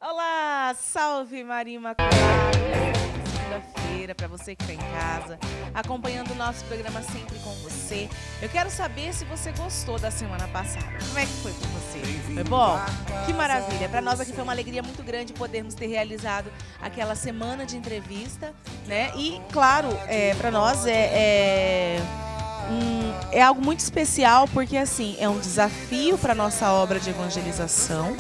Olá, salve Maria Imaculada, segunda-feira para você que está em casa, acompanhando o nosso programa sempre com você. Eu quero saber se você gostou da semana passada. Como é que foi para você? Foi bom? Que maravilha! Para nós aqui foi uma alegria muito grande podermos ter realizado aquela semana de entrevista, né? E claro, para nós é algo muito especial porque assim é um desafio para nossa obra de evangelização.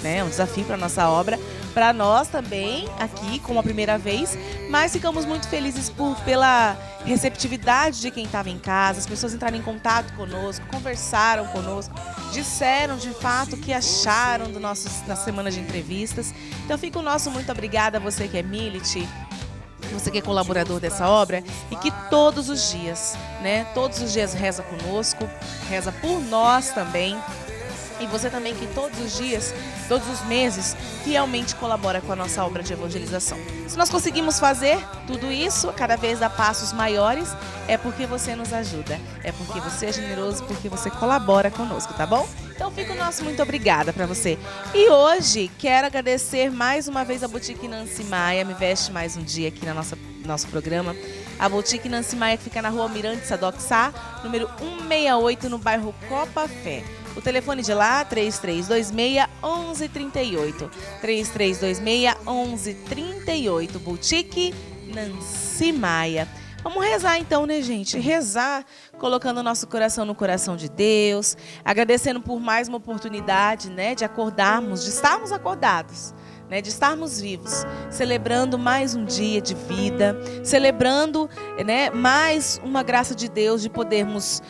É um desafio para a nossa obra, para nós também, aqui, como a primeira vez, mas ficamos muito felizes pela receptividade de quem estava em casa, as pessoas entraram em contato conosco, conversaram conosco, disseram de fato o que acharam na semana de entrevistas. Então fica o nosso muito obrigada a você que é Milite, você que é colaborador dessa obra e que todos os dias, né, todos os dias reza conosco, reza por nós também. E você também que todos os dias, todos os meses, fielmente colabora com a nossa obra de evangelização. Se nós conseguimos fazer tudo isso, cada vez a passos maiores, é porque você nos ajuda, é porque você é generoso, porque você colabora conosco, tá bom? Então fica o nosso muito obrigada para você. E hoje quero agradecer mais uma vez a Boutique Nancy Maia, me veste mais um dia aqui na nosso programa. A Boutique Nancy Maia que fica na rua Mirante Sadoc-Sá, número 168, no bairro Copa Fé. O telefone de lá, 3326-1138. 3326-1138. Boutique Nancy Maia. Vamos rezar então, né, gente? Rezar, colocando o nosso coração no coração de Deus, agradecendo por mais uma oportunidade, né, de acordarmos, de estarmos acordados, né, de estarmos vivos, celebrando mais um dia de vida, celebrando, né, mais uma graça de Deus de podermos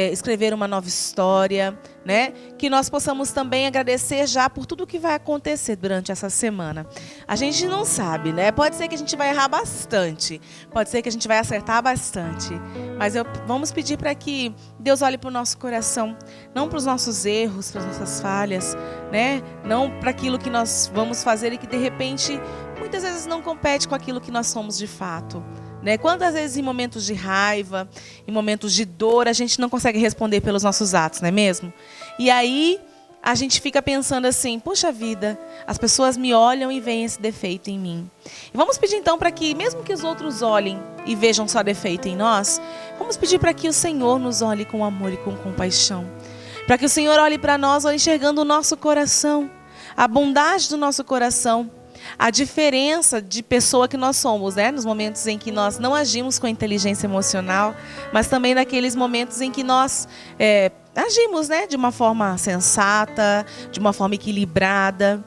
escrever uma nova história, né, que nós possamos também agradecer já por tudo que vai acontecer durante essa semana. A gente não sabe, né? Pode ser que a gente vai errar bastante, pode ser que a gente vai acertar bastante, mas vamos pedir para que Deus olhe para o nosso coração, não para os nossos erros, para as nossas falhas, né? Não para aquilo que nós vamos fazer e que de repente muitas vezes não compete com aquilo que nós somos de fato. Né? Quantas vezes em momentos de raiva, em momentos de dor, a gente não consegue responder pelos nossos atos, não é mesmo? E aí a gente fica pensando assim, poxa vida, as pessoas me olham e veem esse defeito em mim. E vamos pedir então para que, mesmo que os outros olhem e vejam só defeito em nós, vamos pedir para que o Senhor nos olhe com amor e com compaixão. Para que o Senhor olhe para nós, enxergando o nosso coração, a bondade do nosso coração, a diferença de pessoa que nós somos, né? Nos momentos em que nós não agimos com a inteligência emocional, mas também naqueles momentos em que nós agimos, né? De uma forma sensata, de uma forma equilibrada.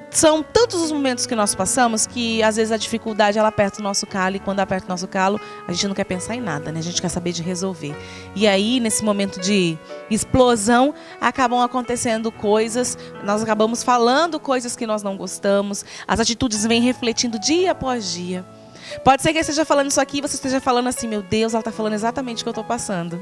São tantos os momentos que nós passamos que às vezes a dificuldade ela aperta o nosso calo, e quando aperta o nosso calo a gente não quer pensar em nada, né? A gente quer saber de resolver. E aí nesse momento de explosão acabam acontecendo coisas, nós acabamos falando coisas que nós não gostamos, as atitudes vêm refletindo dia após dia. Pode ser que eu esteja falando isso aqui e você esteja falando assim, meu Deus, ela está falando exatamente o que eu estou passando.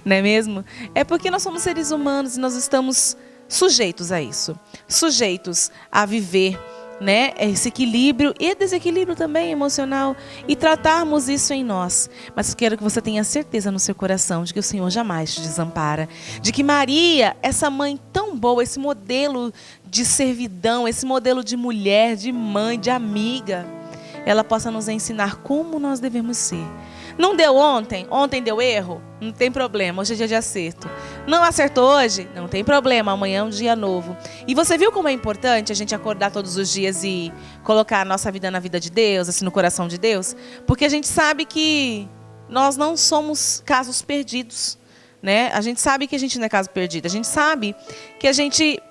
Não é mesmo? É porque nós somos seres humanos e nós estamos sujeitos a isso, sujeitos a viver, né, esse equilíbrio e desequilíbrio também emocional e tratarmos isso em nós. Mas quero que você tenha certeza no seu coração de que o Senhor jamais te desampara, de que Maria, essa mãe tão boa, esse modelo de servidão, esse modelo de mulher, de mãe, de amiga, ela possa nos ensinar como nós devemos ser. Não deu ontem? Ontem deu erro? Não tem problema, hoje é dia de acerto. Não acertou hoje? Não tem problema, amanhã é um dia novo. E você viu como é importante a gente acordar todos os dias e colocar a nossa vida na vida de Deus, assim, no coração de Deus? Porque a gente sabe que nós não somos casos perdidos, né? A gente sabe que a gente não é caso perdido. A gente sabe que a gente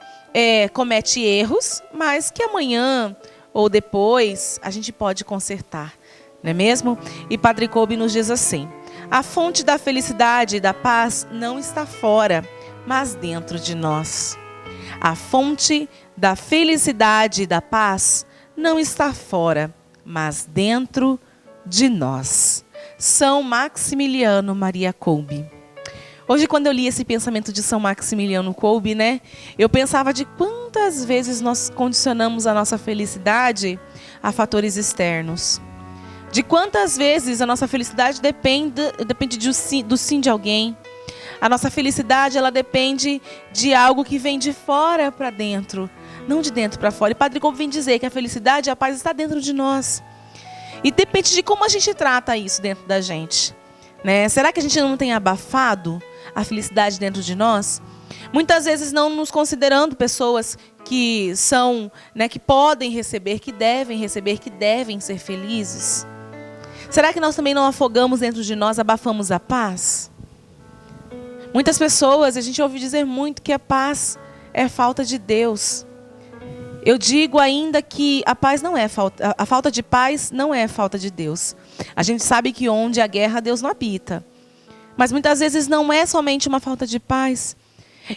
comete erros, mas que amanhã ou depois a gente pode consertar. Não é mesmo? E Padre Kolbe nos diz assim: a fonte da felicidade e da paz não está fora, mas dentro de nós. A fonte da felicidade e da paz não está fora, mas dentro de nós. São Maximiliano Maria Kolbe. Hoje, quando eu li esse pensamento de São Maximiliano Kolbe, né, eu pensava de quantas vezes nós condicionamos a nossa felicidade a fatores externos. De quantas vezes a nossa felicidade depende do sim de alguém. A nossa felicidade ela depende de algo que vem de fora para dentro. não de dentro para fora. E Padre Kolbe vem dizer que a felicidade e a paz está dentro de nós. E depende de como a gente trata isso dentro da gente, né? Será que a gente não tem abafado a felicidade dentro de nós? Muitas vezes não nos considerando pessoas que são, né, que podem receber, que devem ser felizes. Será que nós também não afogamos dentro de nós, abafamos a paz? Muitas pessoas, a gente ouve dizer muito que a paz é falta de Deus. Eu digo ainda que a paz não é falta, a falta de paz não é falta de Deus. A gente sabe que onde há guerra, Deus não habita. Mas muitas vezes não é somente uma falta de paz.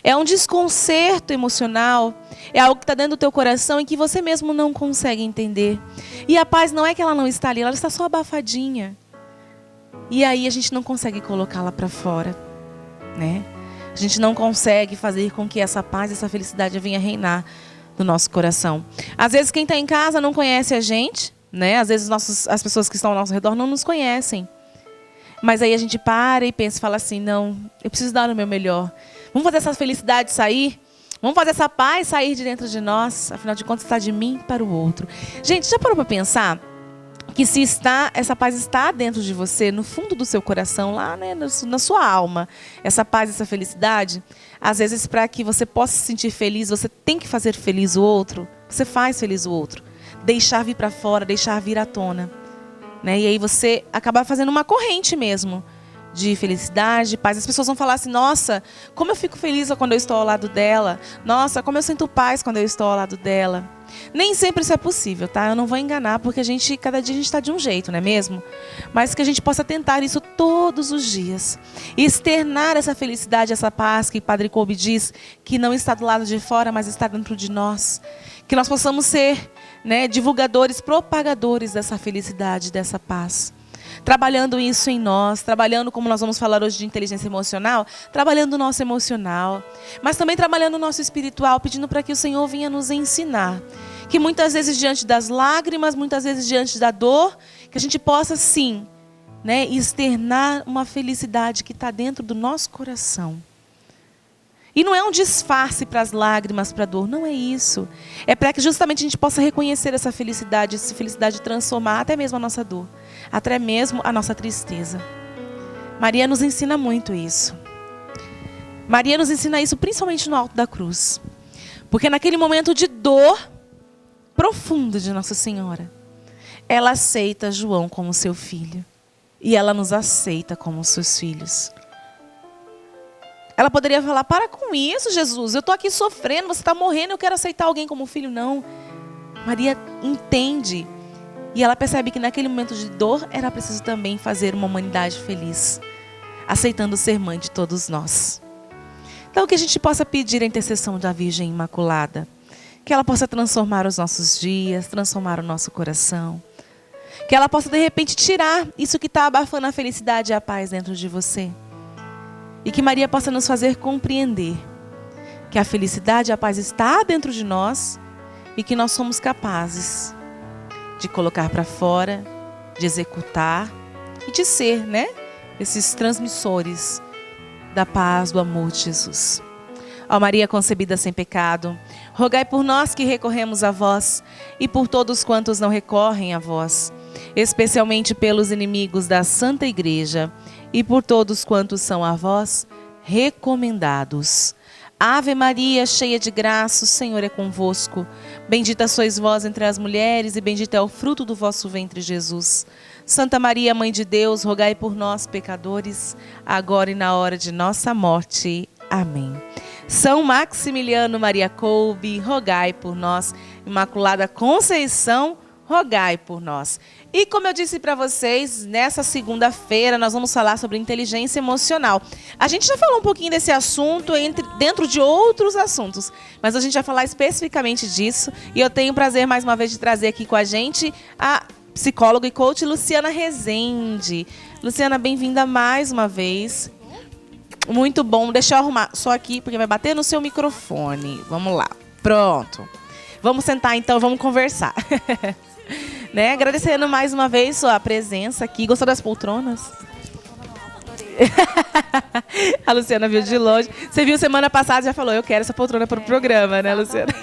É um desconcerto emocional. É algo que está dentro do teu coração e que você mesmo não consegue entender. E a paz não é que ela não está ali, ela está só abafadinha. E aí a gente não consegue colocá-la para fora, né? A gente não consegue fazer com que essa paz, essa felicidade venha reinar no nosso coração. Às vezes quem está em casa não conhece a gente, né? Às vezes as pessoas que estão ao nosso redor não nos conhecem. Mas aí a gente para e pensa e fala assim, não, eu preciso dar o meu melhor. Vamos fazer essa felicidade sair? Vamos fazer essa paz sair de dentro de nós? Afinal de contas, está de mim para o outro. Gente, já parou para pensar que se essa paz está dentro de você, no fundo do seu coração, lá, né, na sua alma, essa paz, essa felicidade, às vezes para que você possa se sentir feliz, você tem que fazer feliz o outro. Você faz feliz o outro. Deixar vir para fora, deixar vir à tona. Né? E aí você acaba fazendo uma corrente mesmo de felicidade, de paz. As pessoas vão falar assim, nossa, como eu fico feliz quando eu estou ao lado dela. Nossa, como eu sinto paz quando eu estou ao lado dela. Nem sempre isso é possível, tá? Eu não vou enganar, porque cada dia a gente está de um jeito, não é mesmo? Mas que a gente possa tentar isso todos os dias. E externar essa felicidade, essa paz que Padre Kolbe diz, que não está do lado de fora, mas está dentro de nós. Que nós possamos ser, né, divulgadores, propagadores dessa felicidade, dessa paz. Trabalhando isso em nós, trabalhando, como nós vamos falar hoje de inteligência emocional, trabalhando o nosso emocional, mas também trabalhando o nosso espiritual, pedindo para que o Senhor venha nos ensinar. Que muitas vezes diante das lágrimas, muitas vezes diante da dor, que a gente possa sim, né, externar uma felicidade que está dentro do nosso coração. E não é um disfarce para as lágrimas, para a dor, não é isso. É para que justamente a gente possa reconhecer essa felicidade transformar até mesmo a nossa dor, até mesmo a nossa tristeza. Maria nos ensina muito isso. Maria nos ensina isso principalmente no alto da cruz. Porque naquele momento de dor profunda de Nossa Senhora, ela aceita João como seu filho. E ela nos aceita como seus filhos. Ela poderia falar, para com isso, Jesus, eu estou aqui sofrendo, você está morrendo, eu quero aceitar alguém como filho. Não. Maria entende. E ela percebe que naquele momento de dor, era preciso também fazer uma humanidade feliz. Aceitando ser mãe de todos nós. Então que a gente possa pedir a intercessão da Virgem Imaculada. Que ela possa transformar os nossos dias, transformar o nosso coração. Que ela possa de repente tirar isso que está abafando a felicidade e a paz dentro de você. E que Maria possa nos fazer compreender que a felicidade e a paz está dentro de nós e que nós somos capazes de colocar para fora, de executar e de ser, né, esses transmissores da paz, do amor de Jesus. Ó Maria concebida sem pecado, rogai por nós que recorremos a vós e por todos quantos não recorrem a vós, especialmente pelos inimigos da Santa Igreja, e por todos quantos são a vós recomendados. Ave Maria, cheia de graça, o Senhor é convosco. Bendita sois vós entre as mulheres, e bendito é o fruto do vosso ventre, Jesus. Santa Maria, Mãe de Deus, rogai por nós, pecadores, agora e na hora de nossa morte. Amém. São Maximiliano Maria Kolbe, rogai por nós. Imaculada Conceição, rogai por nós. E como eu disse para vocês, nessa segunda-feira nós vamos falar sobre inteligência emocional. A gente já falou um pouquinho desse assunto dentro de outros assuntos, mas a gente vai falar especificamente disso. E eu tenho o prazer mais uma vez de trazer aqui com a gente a psicóloga e coach Luciana Rezende. Luciana, bem-vinda mais uma vez. Muito bom. Deixa eu arrumar só aqui, porque vai bater no seu microfone. Vamos lá. Pronto. Vamos sentar então, vamos conversar. Né? Agradecendo mais uma vez sua presença aqui. Gostou das poltronas? A Luciana viu de longe. Você viu semana passada, já falou, eu quero essa poltrona para o programa, né, Luciana?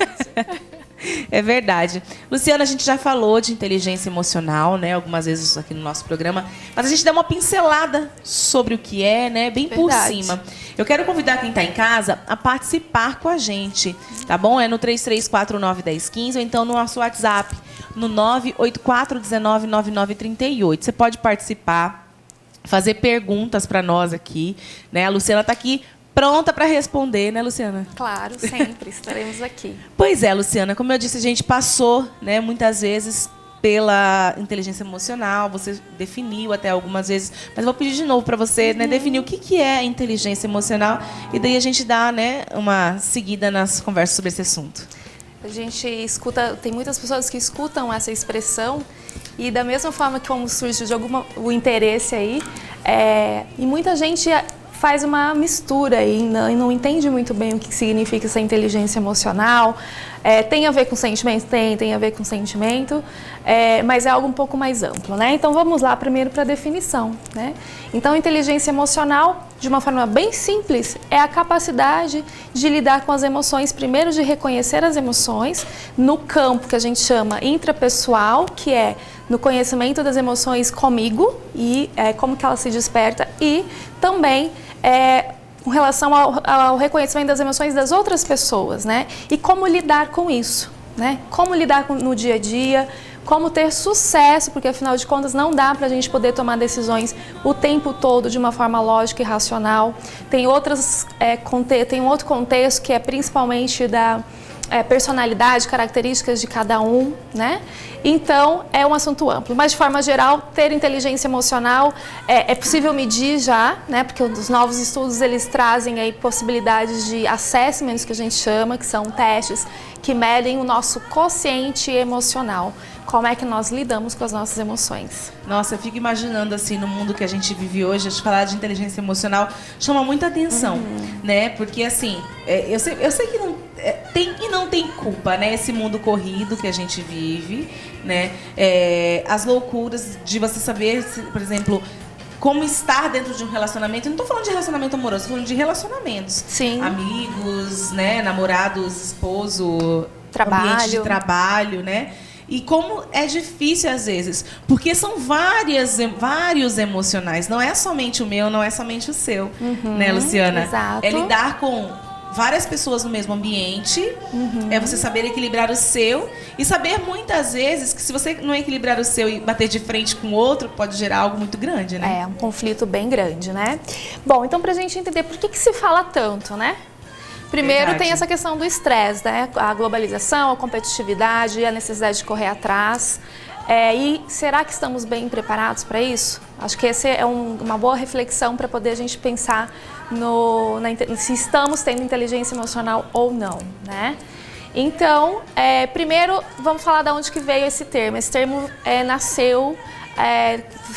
É verdade. Luciana, a gente já falou de inteligência emocional, né? Algumas vezes aqui no nosso programa, mas a gente dá uma pincelada sobre o que é, né? Bem por cima. Eu quero convidar quem está em casa a participar com a gente, tá bom? É no 33491015 ou então no nosso WhatsApp, no 984199938. Você pode participar, fazer perguntas para nós aqui, né? A Luciana está aqui pronta para responder, né, Luciana? Claro, sempre estaremos aqui. Pois é, Luciana, como eu disse, a gente passou, né, muitas vezes pela inteligência emocional, você definiu até algumas vezes, mas vou pedir de novo para você, né, definir o que é inteligência emocional e daí a gente dá, né, uma seguida nas conversas sobre esse assunto. A gente escuta, tem muitas pessoas que escutam essa expressão e da mesma forma que como surge de o interesse aí, e muita gente faz uma mistura e não entende muito bem o que significa essa inteligência emocional. Tem a ver com sentimento? Tem a ver com sentimento, mas é algo um pouco mais amplo, né? Então vamos lá primeiro para a definição, né? Então inteligência emocional, de uma forma bem simples, é a capacidade de lidar com as emoções, primeiro de reconhecer as emoções no campo que a gente chama intrapessoal, que é no conhecimento das emoções comigo e como que ela se desperta, e também com relação ao reconhecimento das emoções das outras pessoas, né? E como lidar com isso, né? Como lidar no dia a dia, como ter sucesso, porque afinal de contas não dá para a gente poder tomar decisões o tempo todo de uma forma lógica e racional. Tem um outro contexto que é principalmente da personalidade, características de cada um, né? Então, é um assunto amplo. Mas, de forma geral, ter inteligência emocional é possível medir já, né? Porque os novos estudos, eles trazem aí possibilidades de assessments, que a gente chama, que são testes que medem o nosso quociente emocional. Como é que nós lidamos com as nossas emoções. Nossa, eu fico imaginando, assim, no mundo que a gente vive hoje, a gente falar de inteligência emocional chama muita atenção, né? Porque, assim, eu sei que não tem e não tem culpa, né? Esse mundo corrido que a gente vive, né? As loucuras de você saber, por exemplo, como estar dentro de um relacionamento. Eu não estou falando de relacionamento amoroso, estou falando de relacionamentos. Sim. Amigos, né? Namorados, esposo, trabalho. Ambiente de trabalho, né? E como é difícil às vezes, porque são vários emocionais, não é somente o meu, não é somente o seu, né, Luciana? Exato. É lidar com várias pessoas no mesmo ambiente, é você saber equilibrar o seu e saber muitas vezes que se você não equilibrar o seu e bater de frente com o outro, pode gerar algo muito grande, né? É, um conflito bem grande, né? Bom, então pra gente entender por que se fala tanto, né? Primeiro Verdade. tem essa questão do estresse, né? A globalização, a competitividade, a necessidade de correr atrás. E será que estamos bem preparados para isso? Acho que essa é uma boa reflexão para poder a gente pensar se estamos tendo inteligência emocional ou não, né? Então, primeiro vamos falar de onde que veio esse termo. Esse termo nasceu,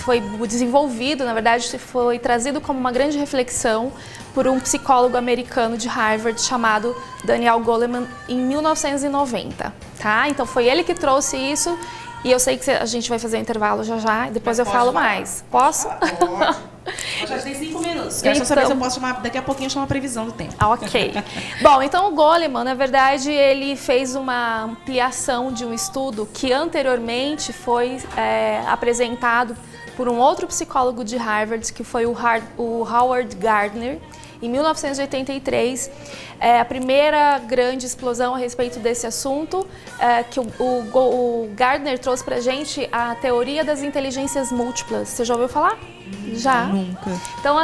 foi desenvolvido, na verdade foi trazido como uma grande reflexão por um psicólogo americano de Harvard chamado Daniel Goleman em 1990, tá? Então foi ele que trouxe isso e eu sei que a gente vai fazer um intervalo já e depois eu falo mais. Posso? Pode. Já tem 5 minutos. Quero só saber se eu posso chamar, daqui a pouquinho eu chamo a previsão do tempo. Ok. Bom, então o Goleman, na verdade, ele fez uma ampliação de um estudo que anteriormente foi apresentado por um outro psicólogo de Harvard, que foi o Howard Gardner, em 1983. A primeira grande explosão a respeito desse assunto, que o Gardner trouxe pra gente a teoria das inteligências múltiplas. Você já ouviu falar? Já? Nunca. Então,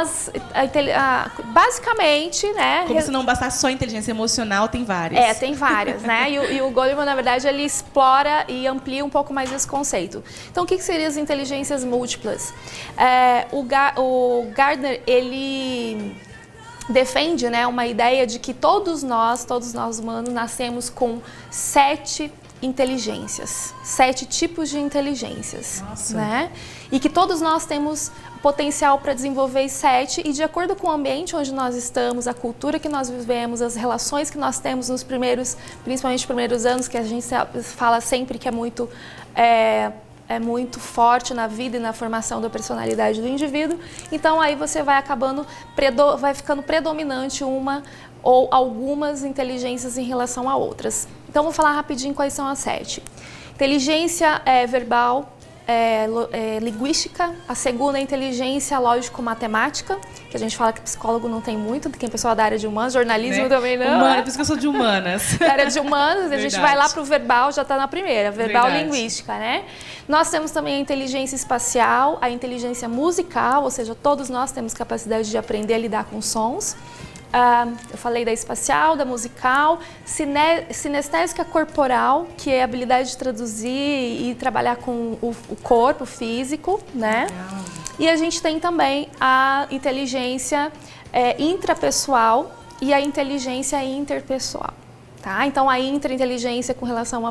basicamente, né? Como se não bastasse só inteligência emocional, tem várias. Tem várias, né? E o Goleman, na verdade, ele explora e amplia um pouco mais esse conceito. Então, o que seriam as inteligências múltiplas? O Gardner, ele defende, né, uma ideia de que todos nós humanos, nascemos com 7 inteligências, 7 tipos de inteligências. Nossa. Né? E que todos nós temos potencial para desenvolver 7 e de acordo com o ambiente onde nós estamos, a cultura que nós vivemos, as relações que nós temos principalmente nos primeiros anos, que a gente fala sempre que é muito forte na vida e na formação da personalidade do indivíduo. Então aí você vai ficando predominante uma ou algumas inteligências em relação a outras. Então Então, vou falar rapidinho quais são as 7. Inteligência verbal, linguística. A segunda é inteligência lógico-matemática, que a gente fala que psicólogo não tem muito, tem pessoal da área de humanas, jornalismo, né? Também não. Humana, por isso que eu sou de humanas. Da área de humanas, a gente vai lá para o verbal, já está na primeira, verbal linguística, né? Nós temos também a inteligência espacial, a inteligência musical, ou seja, todos nós temos capacidade de aprender a lidar com sons. Eu falei da espacial, da musical, sinestésica corporal, que é a habilidade de traduzir e trabalhar com o corpo físico, né? E a gente tem também a inteligência intrapessoal e a inteligência interpessoal. Tá? Então, a inteligência com relação a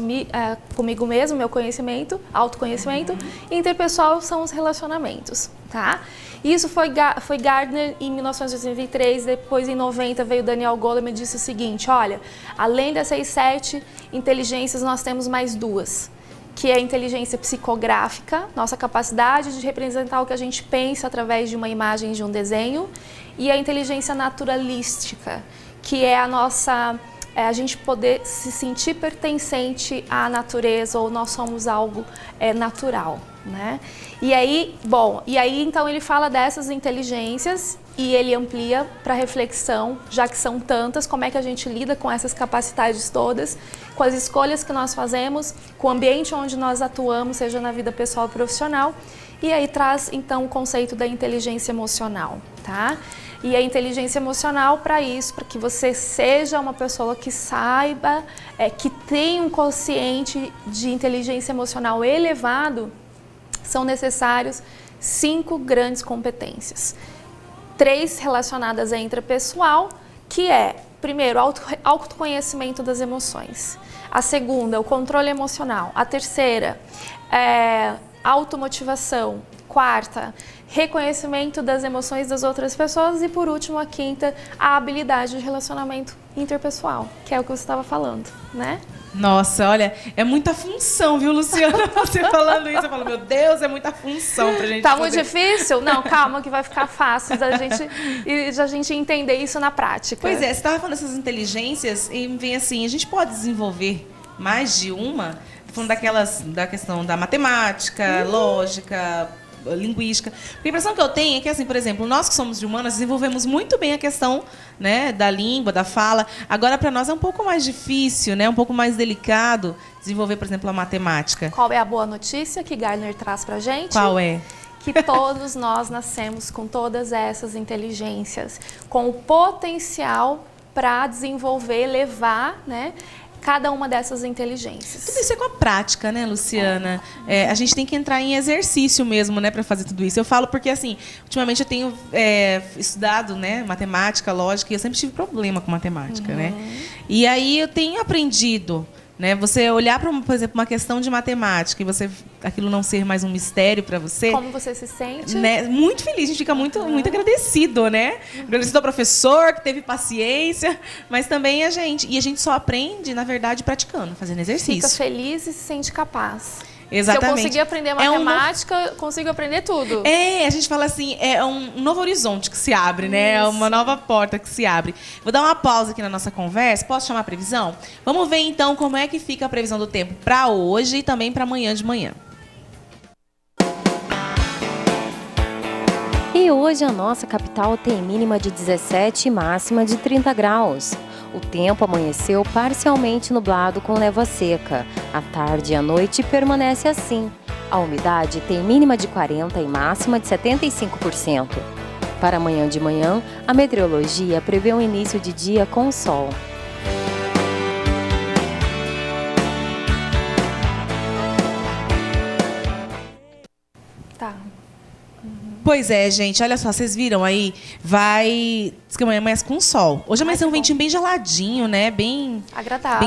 comigo mesmo, meu conhecimento, autoconhecimento, e interpessoal são os relacionamentos. Tá? Isso foi Gardner em 1983, depois em 90 veio Daniel Goleman e disse o seguinte, olha, além dessas 7 inteligências, nós temos mais 2, que é a inteligência psicográfica, nossa capacidade de representar o que a gente pensa através de uma imagem, de um desenho, e a inteligência naturalística, que é a gente poder se sentir pertencente à natureza, ou nós somos algo natural, né? E aí então ele fala dessas inteligências e ele amplia para reflexão, já que são tantas, como é que a gente lida com essas capacidades todas, com as escolhas que nós fazemos, com o ambiente onde nós atuamos, seja na vida pessoal ou profissional. E aí traz então o conceito da inteligência emocional, tá? E a inteligência emocional para isso, para que você seja uma pessoa que saiba, que tenha um consciente de inteligência emocional elevado, são necessários 5 grandes competências. 3 relacionadas à intrapessoal, que é, primeiro, autoconhecimento das emoções. A segunda, o controle emocional. A terceira, automotivação. Quarta, reconhecimento das emoções das outras pessoas. E, por último, a quinta, a habilidade de relacionamento interpessoal, que é o que você estava falando, né? Nossa, olha, é muita função, viu, Luciana? Você falando isso, eu falo, meu Deus, é muita função pra gente Tá poder... muito difícil? Não, calma que vai ficar fácil da gente entender isso na prática. Pois é, você estava falando dessas inteligências e vem assim, a gente pode desenvolver mais de uma? Falando da questão da matemática, lógica, linguística. Porque a impressão que eu tenho é que, assim, por exemplo, nós que somos de humanas desenvolvemos muito bem a questão, né, da língua, da fala. Agora, para nós é um pouco mais difícil, né, um pouco mais delicado desenvolver, por exemplo, a matemática. Qual é a boa notícia que Gardner traz para a gente? Qual é? Que todos nós nascemos com todas essas inteligências, com o potencial para desenvolver, levar, né, cada uma dessas inteligências. Tudo isso é com a prática, né, Luciana? A gente tem que entrar em exercício mesmo, né, para fazer tudo isso. Eu falo porque, assim, ultimamente eu tenho estudado, né, matemática, lógica, e eu sempre tive problema com matemática, né? E aí eu tenho aprendido, né, você olhar para, por exemplo, uma questão de matemática e aquilo não ser mais um mistério para você. Como você se sente? Né, muito feliz, a gente fica muito agradecido, né? Agradecido ao professor que teve paciência, mas também a gente. E a gente só aprende, na verdade, praticando, fazendo exercício. Fica feliz e se sente capaz. Exatamente. Se eu conseguir aprender matemática, eu consigo aprender tudo. A gente fala assim, é um novo horizonte que se abre, né? É uma nova porta que se abre. Vou dar uma pausa aqui na nossa conversa. Posso chamar a previsão? Vamos ver, então, como é que fica a previsão do tempo para hoje e também para amanhã de manhã. E hoje a nossa capital tem mínima de 17 e máxima de 30 graus. O tempo amanheceu parcialmente nublado com névoa seca. À tarde e à noite permanece assim. A umidade tem mínima de 40% e máxima de 75%. Para amanhã de manhã, a meteorologia prevê um início de dia com sol. Tá. Pois é, gente, olha só, vocês viram aí, diz que amanhã amanhece com sol. Hoje amanheceu um ventinho bem geladinho, né, bem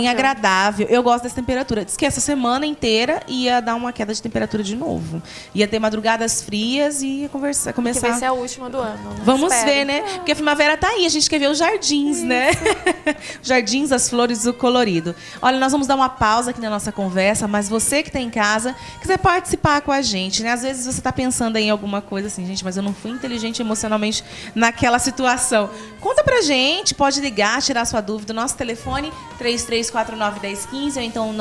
agradável. Eu gosto dessa temperatura. Diz que essa semana inteira ia dar uma queda de temperatura de novo. Ia ter madrugadas frias e ia começar... Que vai ser a última do ano, né? Vamos ver, né? Porque a primavera tá aí, a gente quer ver os jardins, né? Os jardins, as flores, o colorido. Olha, nós vamos dar uma pausa aqui na nossa conversa, mas você que está em casa, quiser participar com a gente, né? Às vezes você está pensando em alguma coisa assim, gente, mas eu não fui inteligente emocionalmente naquela situação. Conta pra gente, pode ligar, tirar sua dúvida. Nosso telefone 3349-1015 ou então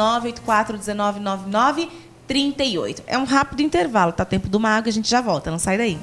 984-1999-38. É um rápido intervalo, tá? Tempo de uma água, a gente já volta, não sai daí.